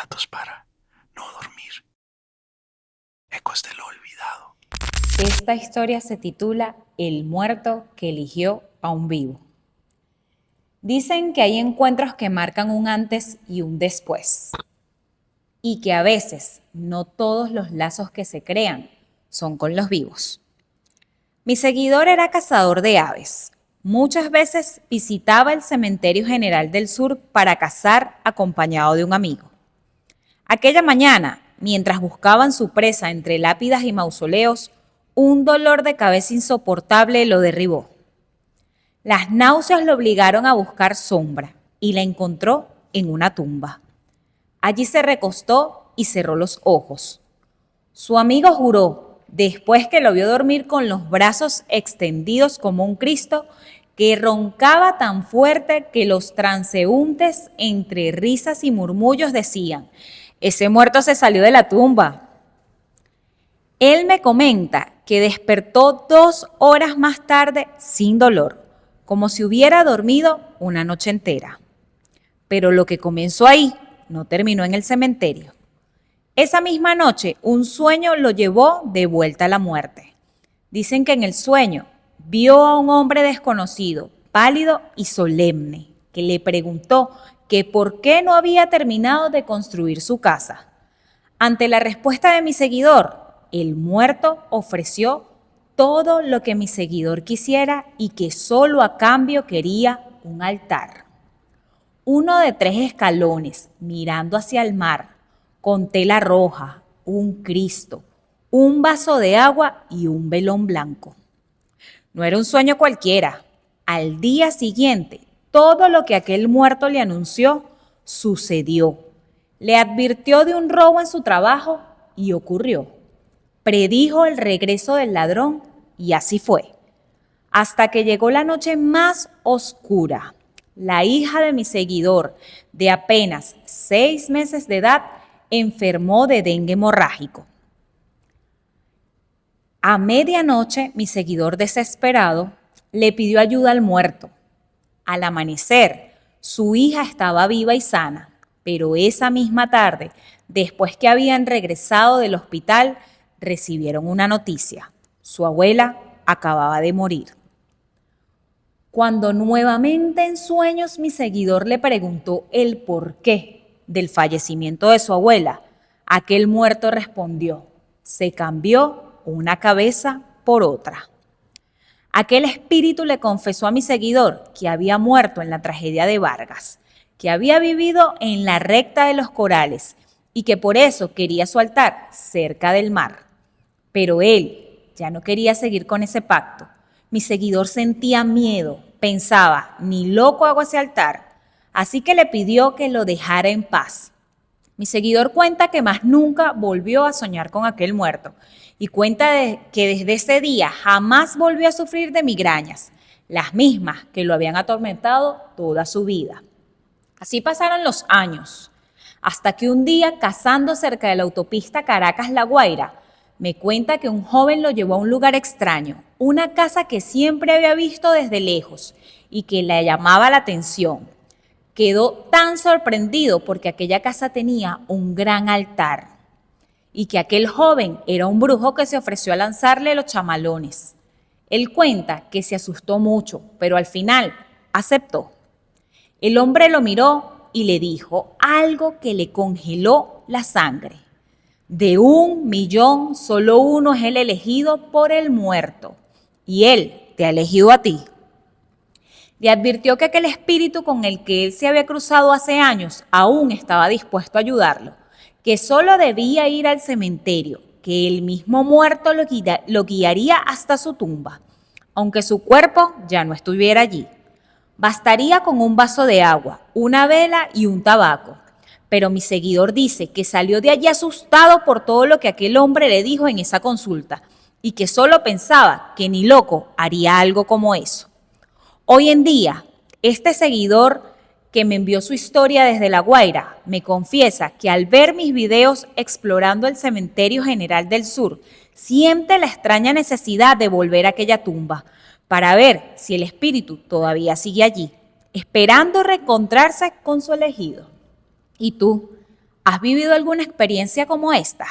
relatos para no dormir. Ecos de lo olvidado. Esta historia se titula El muerto que eligió a un vivo. Dicen que hay encuentros que marcan un antes y un después, y que a veces no todos los lazos que se crean son con los vivos. Mi seguidor era cazador de aves. Muchas veces visitaba el Cementerio General del Sur para cazar acompañado de un amigo. Aquella mañana, mientras buscaban su presa entre lápidas y mausoleos, un dolor de cabeza insoportable lo derribó. Las náuseas lo obligaron a buscar sombra y la encontró en una tumba. Allí se recostó y cerró los ojos. Su amigo juró, después que lo vio dormir con los brazos extendidos como un Cristo, que roncaba tan fuerte que los transeúntes, entre risas y murmullos, decían: «Ese muerto se salió de la tumba». Él me comenta que despertó 2 horas más tarde sin dolor, como si hubiera dormido una noche entera. Pero lo que comenzó ahí no terminó en el cementerio. Esa misma noche, un sueño lo llevó de vuelta a la muerte. Dicen que en el sueño vio a un hombre desconocido, pálido y solemne, que le preguntó que por qué no había terminado de construir su casa. Ante la respuesta de mi seguidor, el muerto ofreció todo lo que mi seguidor quisiera y que solo a cambio quería un altar. Uno de 3 escalones, mirando hacia el mar, con tela roja, un Cristo, un vaso de agua y un velón blanco. No era un sueño cualquiera. Al día siguiente, todo lo que aquel muerto le anunció sucedió. Le advirtió de un robo en su trabajo y ocurrió. Predijo el regreso del ladrón y así fue. Hasta que llegó la noche más oscura. La hija de mi seguidor, de apenas 6 meses de edad, enfermó de dengue hemorrágico. A medianoche, mi seguidor desesperado le pidió ayuda al muerto. Al amanecer, su hija estaba viva y sana, pero esa misma tarde, después que habían regresado del hospital, recibieron una noticia. Su abuela acababa de morir. Cuando nuevamente en sueños mi seguidor le preguntó el porqué del fallecimiento de su abuela, aquel muerto respondió: se cambió una cabeza por otra. Aquel espíritu le confesó a mi seguidor que había muerto en la tragedia de Vargas, que había vivido en la recta de los corales y que por eso quería su altar cerca del mar. Pero él ya no quería seguir con ese pacto. Mi seguidor sentía miedo, pensaba: ni loco hago ese altar. Así que le pidió que lo dejara en paz. Mi seguidor cuenta que más nunca volvió a soñar con aquel muerto y cuenta que desde ese día jamás volvió a sufrir de migrañas, las mismas que lo habían atormentado toda su vida. Así pasaron los años, hasta que un día, cazando cerca de la autopista Caracas-La Guaira, me cuenta que un joven lo llevó a un lugar extraño, una casa que siempre había visto desde lejos y que le llamaba la atención. Quedó tan sorprendido porque aquella casa tenía un gran altar y que aquel joven era un brujo que se ofreció a lanzarle los chamalones. Él cuenta que se asustó mucho, pero al final aceptó. El hombre lo miró y le dijo algo que le congeló la sangre: de 1.000.000, solo uno es el elegido por el muerto, y él te ha elegido a ti. Le advirtió que aquel espíritu con el que él se había cruzado hace años aún estaba dispuesto a ayudarlo, que solo debía ir al cementerio, que el mismo muerto lo guiaría hasta su tumba, aunque su cuerpo ya no estuviera allí. Bastaría con un vaso de agua, una vela y un tabaco. Pero mi seguidor dice que salió de allí asustado por todo lo que aquel hombre le dijo en esa consulta y que solo pensaba que ni loco haría algo como eso. Hoy en día, este seguidor que me envió su historia desde La Guaira me confiesa que al ver mis videos explorando el Cementerio General del Sur, siente la extraña necesidad de volver a aquella tumba para ver si el espíritu todavía sigue allí, esperando reencontrarse con su elegido. ¿Y tú? ¿Has vivido alguna experiencia como esta?